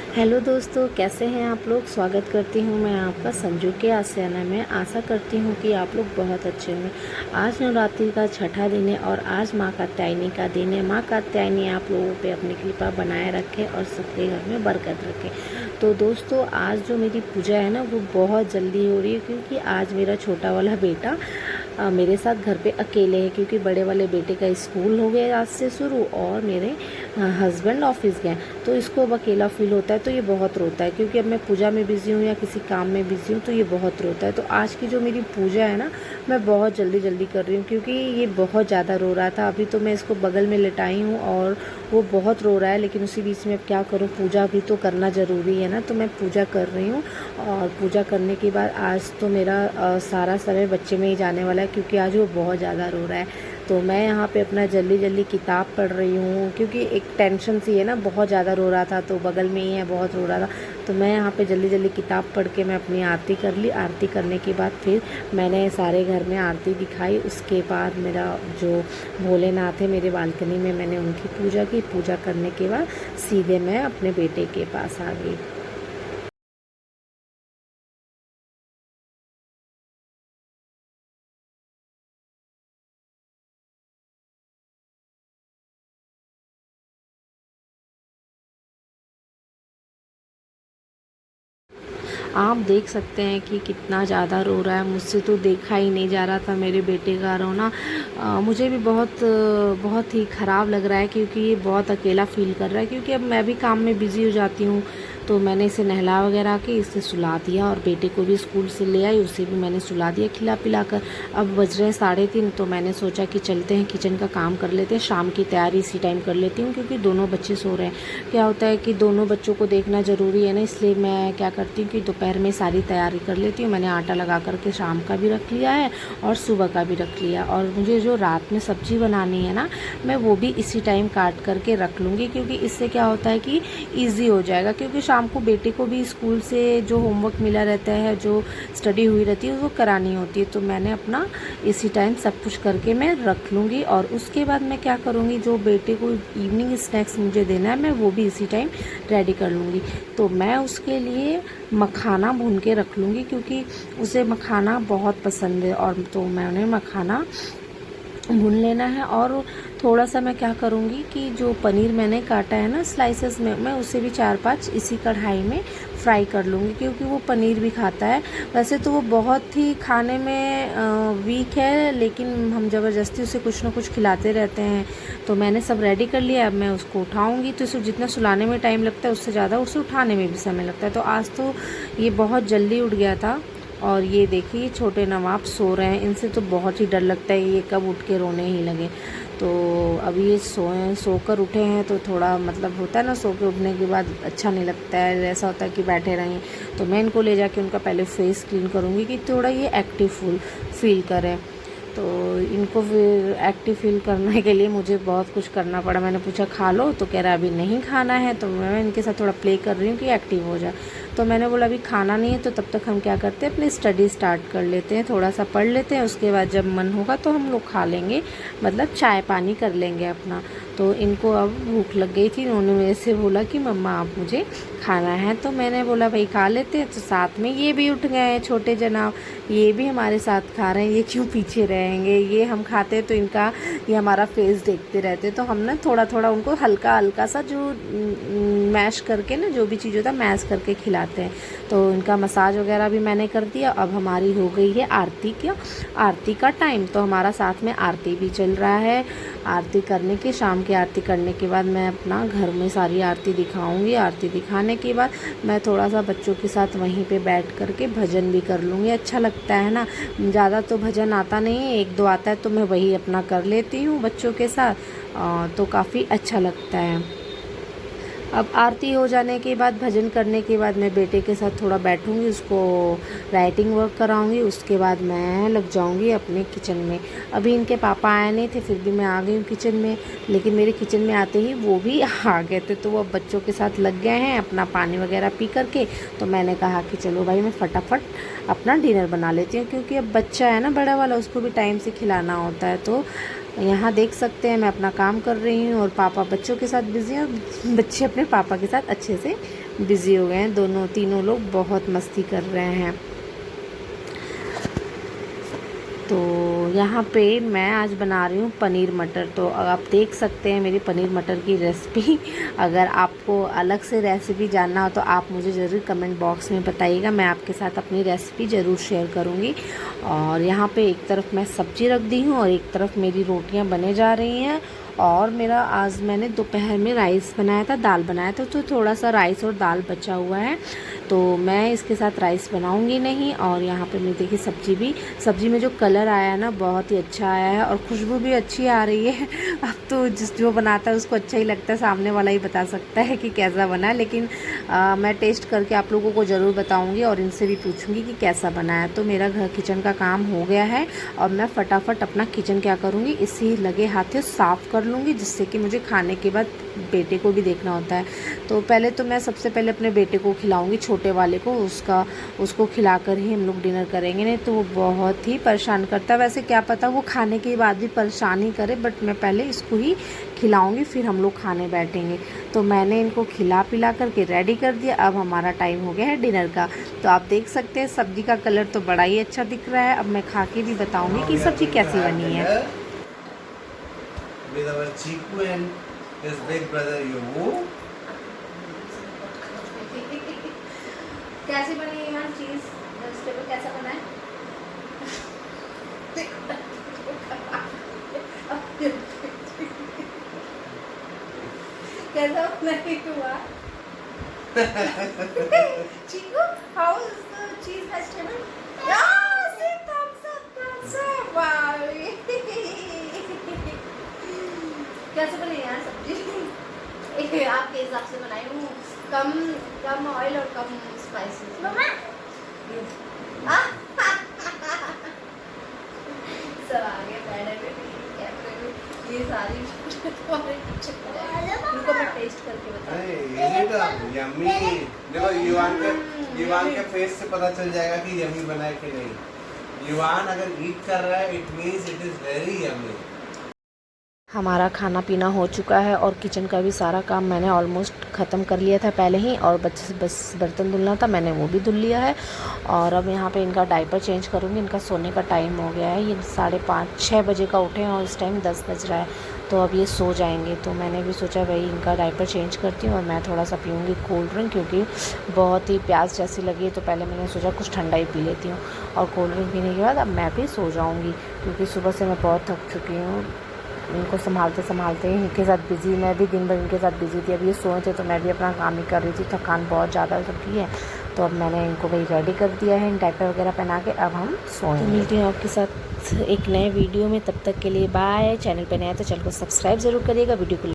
Hello दोस्तों, कैसे हैं आप लोग। स्वागत करती हूं मैं आपका संजू के आसियाना में। आशा करती हूं कि आप लोग बहुत अच्छे होंगे। आज नवरात्रि का छठा दिन है और आज माँ कात्यायनी का दिन है। माँ कात्यायनी आप लोगों पे अपनी कृपा बनाए रखे और सबके घर में बरकत रखे। तो दोस्तों, आज जो मेरी पूजा है ना, वो बहुत जल्दी हो रही है क्योंकि आज मेरा छोटा वाला बेटा मेरे साथ घर पे अकेले है, क्योंकि बड़े वाले बेटे का स्कूल हो गया आज से शुरू और मेरे हस्बैंड ऑफिस गए। तो इसको अब अकेला फील होता है, तो ये बहुत रोता है। क्योंकि अब मैं पूजा में बिज़ी हूँ या किसी काम में बिज़ी हूँ, तो ये बहुत रोता है। तो आज की जो मेरी पूजा है ना, मैं बहुत जल्दी जल्दी कर रही हूँ क्योंकि ये बहुत ज़्यादा रो रहा था। अभी तो मैं इसको बगल में लिटाई हूँ और वो बहुत रो रहा है, लेकिन उसी बीच में अब क्या करूँ, पूजा भी तो करना ज़रूरी है ना। तो मैं पूजा कर रही हूँ और पूजा करने के बाद आज तो मेरा सारा समय बच्चे में ही जाने वाला है, क्योंकि आज वो बहुत ज़्यादा रो रहा है। तो मैं यहाँ पे अपना जल्दी जल्दी किताब पढ़ रही हूँ, क्योंकि एक टेंशन सी है ना, बहुत ज़्यादा रो रहा था, तो बगल में ही है, बहुत रो रहा था। तो मैं यहाँ पे जल्दी जल्दी किताब पढ़ के मैं अपनी आरती कर ली। आरती करने के बाद फिर मैंने सारे घर में आरती दिखाई। उसके बाद मेरा जो भोलेनाथ है मेरे बालकनी में, मैंने उनकी पूजा की। पूजा करने के बाद सीधे मैं अपने बेटे के पास आ गई। आप देख सकते हैं कि कितना ज़्यादा रो रहा है। मुझसे तो देखा ही नहीं जा रहा था मेरे बेटे का रोना। मुझे भी बहुत ही ख़राब लग रहा है, क्योंकि ये बहुत अकेला फ़ील कर रहा है। क्योंकि अब मैं भी काम में बिज़ी हो जाती हूँ, तो मैंने इसे नहला वगैरह के इसे सुला दिया और बेटे को भी स्कूल से ले आई, उसे भी मैंने सुला दिया खिला पिला कर। अब बज रहे हैं 3:30, तो मैंने सोचा कि चलते हैं किचन का काम कर लेते हैं। शाम की तैयारी इसी टाइम कर लेती हूँ, क्योंकि दोनों बच्चे सो रहे हैं। क्या होता है कि दोनों बच्चों को देखना ज़रूरी है ना, इसलिए मैं क्या करती हूँ कि दोपहर में सारी तैयारी कर लेती हूँ। मैंने आटा लगा करके शाम का भी रख लिया है और सुबह का भी रख लिया। और मुझे जो रात में सब्ज़ी बनानी है ना, मैं वो भी इसी टाइम काट करके रख लूँगी, क्योंकि इससे क्या होता है कि ईज़ी हो जाएगा। क्योंकि शाम को बेटे को भी स्कूल से जो होमवर्क मिला रहता है, जो स्टडी हुई रहती है, वो करानी होती है। तो मैंने अपना इसी टाइम सब कुछ करके मैं रख लूँगी। और उसके बाद मैं क्या करूँगी, जो बेटे को इवनिंग स्नैक्स मुझे देना है, मैं वो भी इसी टाइम रेडी कर लूँगी। तो मैं उसके लिए मखाना भून के रख लूँगी, क्योंकि उसे मखाना बहुत पसंद है। और तो मैंने मखाना भून लेना है। और थोड़ा सा मैं क्या करूँगी कि जो पनीर मैंने काटा है ना स्लाइसेस में, मैं उसे भी 4-5 इसी कढ़ाई में फ्राई कर लूँगी, क्योंकि वो पनीर भी खाता है। वैसे तो वो बहुत ही खाने में वीक है, लेकिन हम ज़बरदस्ती उसे कुछ ना कुछ खिलाते रहते हैं। तो मैंने सब रेडी कर लिया। अब मैं उसको उठाऊँगी, तो इसे जितना सुलाने में टाइम लगता है, उससे ज़्यादा उसे उठाने में भी समय लगता है। तो आज तो ये बहुत जल्दी उठ गया था। और ये देखिए छोटे नवाब सो रहे हैं। इनसे तो बहुत ही डर लगता है, ये कब उठ के रोने ही लगे। तो अभी ये सोए, सोकर उठे हैं, तो थोड़ा मतलब होता है ना, सो के उठने के बाद अच्छा नहीं लगता है, ऐसा होता है कि बैठे रहें। तो मैं इनको ले जाके उनका पहले फेस क्लीन करूँगी, कि थोड़ा ये एक्टिव फील करें। तो इनको फिर एक्टिव फील करने के लिए मुझे बहुत कुछ करना पड़ा। मैंने पूछा खा लो, तो कह रहा अभी नहीं खाना है। तो मैं इनके साथ थोड़ा प्ले कर रही हूँ कि एक्टिव हो जाए। तो मैंने बोला अभी खाना नहीं है, तो तब तक हम क्या करते हैं, अपनी स्टडी स्टार्ट कर लेते हैं, थोड़ा सा पढ़ लेते हैं। उसके बाद जब मन होगा तो हम लोग खा लेंगे, मतलब चाय पानी कर लेंगे अपना। तो इनको अब भूख लग गई थी, उन्होंने मेरे से बोला कि मम्मा आप मुझे खाना है। तो मैंने बोला भाई खा लेते हैं। तो साथ में ये भी उठ गए हैं छोटे जनाब, ये भी हमारे साथ खा रहे हैं। ये क्यों पीछे रहेंगे, ये हम खाते हैं तो इनका ये हमारा फेस देखते रहते। तो हम ना थोड़ा थोड़ा उनको हल्का हल्का सा जो मैश करके ना, जो भी चीज़ होता है मैश करके खिलाते हैं। तो इनका मसाज वगैरह भी मैंने कर दिया। अब हमारी हो गई है आरती का टाइम। तो हमारा साथ में आरती भी चल रहा है। आरती करने के, शाम की आरती करने के बाद मैं अपना घर में सारी आरती दिखाऊंगी। आरती दिखाने के बाद मैं थोड़ा सा बच्चों के साथ वहीं पे बैठ कर के भजन भी कर लूँगी। अच्छा लगता है ना। ज़्यादा तो भजन आता नहीं है, 1-2 आता है, तो मैं वही अपना कर लेती हूँ बच्चों के साथ। तो काफ़ी अच्छा लगता है। अब आरती हो जाने के बाद, भजन करने के बाद मैं बेटे के साथ थोड़ा बैठूंगी, उसको राइटिंग वर्क कराऊंगी। उसके बाद मैं लग जाऊंगी अपने किचन में। अभी इनके पापा आए नहीं थे, फिर भी मैं आ गई हूँ किचन में। लेकिन मेरे किचन में आते ही वो भी आ गए थे, तो वो अब बच्चों के साथ लग गए हैं अपना पानी वगैरह पी करके। तो मैंने कहा कि चलो भाई मैं फटाफट अपना डिनर बना लेती हूँ, क्योंकि अब बच्चा है ना बड़ा वाला, उसको भी टाइम से खिलाना होता है। तो यहाँ देख सकते हैं मैं अपना काम कर रही हूँ और पापा बच्चों के साथ बिज़ी हैं और बच्चे अपने पापा के साथ अच्छे से बिज़ी हो गए हैं। दोनों तीनों लोग बहुत मस्ती कर रहे हैं। तो यहाँ पे मैं आज बना रही हूँ पनीर मटर। तो आप देख सकते हैं मेरी पनीर मटर की रेसिपी। अगर आपको अलग से रेसिपी जानना हो तो आप मुझे ज़रूर कमेंट बॉक्स में बताइएगा, मैं आपके साथ अपनी रेसिपी ज़रूर शेयर करूँगी। और यहाँ पे एक तरफ मैं सब्ज़ी रख दी हूँ और एक तरफ मेरी रोटियाँ बने जा रही हैं। और मेरा आज मैंने दोपहर में राइस बनाया था, दाल बनाया था, तो थोड़ा सा राइस और दाल बचा हुआ है, तो मैं इसके साथ राइस बनाऊंगी नहीं। और यहाँ पे मैं देखिए सब्ज़ी में जो कलर आया है ना बहुत ही अच्छा आया है और खुशबू भी अच्छी आ रही है। अब तो जो बनाता है उसको अच्छा ही लगता है, सामने वाला ही बता सकता है कि कैसा बना है। लेकिन मैं टेस्ट करके आप लोगों को ज़रूर बताऊँगी और इनसे भी पूछूँगी कि कैसा बना है। तो मेरा घर किचन का काम हो गया है और मैं फटाफट अपना किचन क्या करूँगी, इसी लगे हाथों साफ़ कर लूँगी, जिससे कि मुझे खाने के बाद बेटे को भी देखना होता है। तो पहले तो मैं सबसे पहले अपने बेटे को खिलाऊंगी, छोटे वाले को, उसको खिलाकर ही हम लोग डिनर करेंगे, नहीं तो वो बहुत ही परेशान करता है। वैसे क्या पता वो खाने के बाद भी परेशान ही करे, बट मैं पहले इसको ही खिलाऊंगी फिर हम लोग खाने बैठेंगे। तो मैंने इनको खिला पिला करके रेडी कर दिया। अब हमारा टाइम हो गया है डिनर का। तो आप देख सकते हैं सब्ज़ी का कलर तो बड़ा ही अच्छा दिख रहा है। अब मैं खा के भी बताऊँगी कि सब्ज़ी कैसी बनी है। With our Chiku and his big brother Yomu. कैसी बनी है यार चीज़ वेजिटेबल, कैसा बना है? कैसा बना हुआ? Chiku, how is the cheese vegetable? Yeah, see, thumbs up, wow. कैसे बनी यार सब्जी? आपके हिसाब से बनाई हूँ, कम ऑयल और कम स्पाइसेस। सब आ गया मैडम में, ये सारी इनको मैं टेस्ट करके बताऊँ। यम्मी। देखो युवान के फेस से पता चल जाएगा कि यम्मी बना है कि नहीं। युवान अगर ईट कर रहा है it means it is very yummy. हमारा खाना पीना हो चुका है और किचन का भी सारा काम मैंने ऑलमोस्ट ख़त्म कर लिया था पहले ही, और बस बर्तन धुलना था, मैंने वो भी धुल लिया है। और अब यहाँ पे इनका डायपर चेंज करूँगी। इनका सोने का टाइम हो गया है, ये 5:30-6 बजे का उठे हैं और इस टाइम 10 बज रहा है, तो अब ये सो जाएंगे। तो मैंने भी सोचा भाई इनका डायपर चेंज करती हूँ और मैं थोड़ा सा पीऊँगी कोल्ड ड्रिंक, क्योंकि बहुत ही प्यास जैसी लगी। तो पहले मैंने सोचा कुछ ठंडा ही पी लेती हूँ और कोल्ड ड्रिंक पीने के बाद अब मैं भी सो जाऊँगी, क्योंकि सुबह से मैं बहुत थक चुकी हूँ। इनको संभालते संभालते इनके साथ बिज़ी, मैं भी दिन भर इनके साथ बिज़ी थी। अब ये सोए थे तो मैं भी अपना काम ही कर रही थी, थकान बहुत ज़्यादा लगी है। तो अब मैंने इनको भाई रेडी कर दिया है, डायपर वगैरह पहना के अब हम सोएंगे। तो मिलती हूँ आपके साथ एक नए वीडियो में, तब तक के लिए बाय। चैनल पे नया तो चैनल को सब्सक्राइब ज़रूर करिएगा, वीडियो को